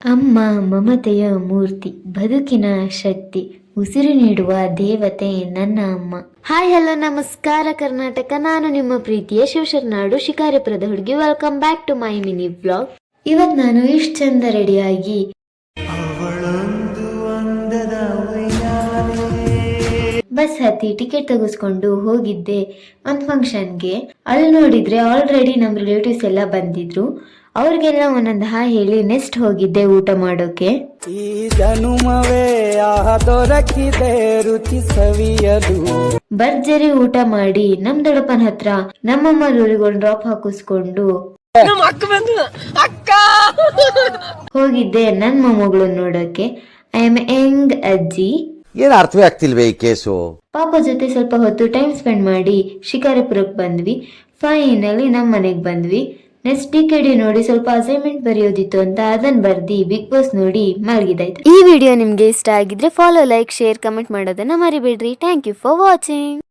ಅಮ್ಮ ಮಮತೆಯ ಮೂರ್ತಿ, ಬದುಕಿನ ಶಕ್ತಿ, ಉಸಿರು ನೀಡುವ ದೇವತೆ ನನ್ನ ಅಮ್ಮ. ಹಾಯ್ ಹಲೋ ನಮಸ್ಕಾರ ಕರ್ನಾಟಕ, ನಾನು ನಿಮ್ಮ ಪ್ರೀತಿಯ ಶಿವಶರಣಾಡು ಶಿಕಾರಿಪುರದ ಹುಡುಗಿ. Welcome back to my mini vlog. ಇವತ್ತು ನಾನು ಇಷ್ಟು ಚಂದ ರೆಡಿಯಾಗಿ ಬಸ್ ಹತ್ತಿ ಟಿಕೆಟ್ ತೆಗೆಸ್ಕೊಂಡು ಹೋಗಿದ್ದೆ ಒಂದು ಫಂಕ್ಷನ್ಗೆ. ಅಲ್ಲಿ ನೋಡಿದ್ರೆ ಆಲ್ರೆಡಿ ನಮ್ಮ ರಿಲೇಟಿವ್ಸ್ ಎಲ್ಲ ಬಂದಿದ್ರು. ಅವ್ರಿಗೆಲ್ಲ ಒಂದೊಂದು ಹಾಯ್ ಹೇಳಿ ನೆಕ್ಸ್ಟ್ ಹೋಗಿದ್ದೆ ಊಟ ಮಾಡೋಕೆ. ಈ ಜನುಮವೇ ದೊರಕಿದೆ ರುಚಿ ಸವಿಯಲು. ಭರ್ಜರಿ ಊಟ ಮಾಡಿ ನಮ್ ದೊಡ್ಡಪ್ಪನ ಹತ್ರ ನಮ್ಮಮ್ಮ ಊರಿಗೆ ಒಂದು ಡ್ರಾಪ್ ಹಾಕಿಸ್ಕೊಂಡು ಹೋಗಿದ್ದೆ ನನ್ನ ಮೊಮ್ಮಗಳು ನೋಡಕ್ಕೆ. ಐ ಆಮ್ ಯಂಗ್ ಅಜ್ಜಿ. ಏನ್ ಅರ್ಥವೇ ಆಗ್ತಿಲ್ವೇ ಈ ಕೇಸು. ಪಾಪ ಜೊತೆ ಸ್ವಲ್ಪ ಹೊತ್ತು ಟೈಮ್ ಸ್ಪೆಂಡ್ ಮಾಡಿ ಶಿಕಾರಿಪುರಕ್ಕೆ ಬಂದ್ವಿ. ಫೈನಲಿ ನಮ್ಮ ಮನೆಗೆ ಬಂದ್ವಿ. ನೆಕ್ಸ್ಟ್ ಟಿಕೆಟ್ ನೋಡಿ ಸ್ವಲ್ಪ ಅಸೈನ್ಮೆಂಟ್ ಬರೆಯೋದಿತ್ತು ಅಂತ ಅದನ್ನ ಬರ್ದಿ ಬಿಗ್ ಬಾಸ್ ನೋಡಿ ಮಲಗಿದಾಯ್ತು. ಈ ವಿಡಿಯೋ ನಿಮ್ಗೆ ಇಷ್ಟ ಆಗಿದ್ರೆ ಫಾಲೋ, ಲೈಕ್, ಶೇರ್, ಕಮೆಂಟ್ ಮಾಡೋದನ್ನ ಮರಿಬೇಡ್ರಿ. Thank you for watching.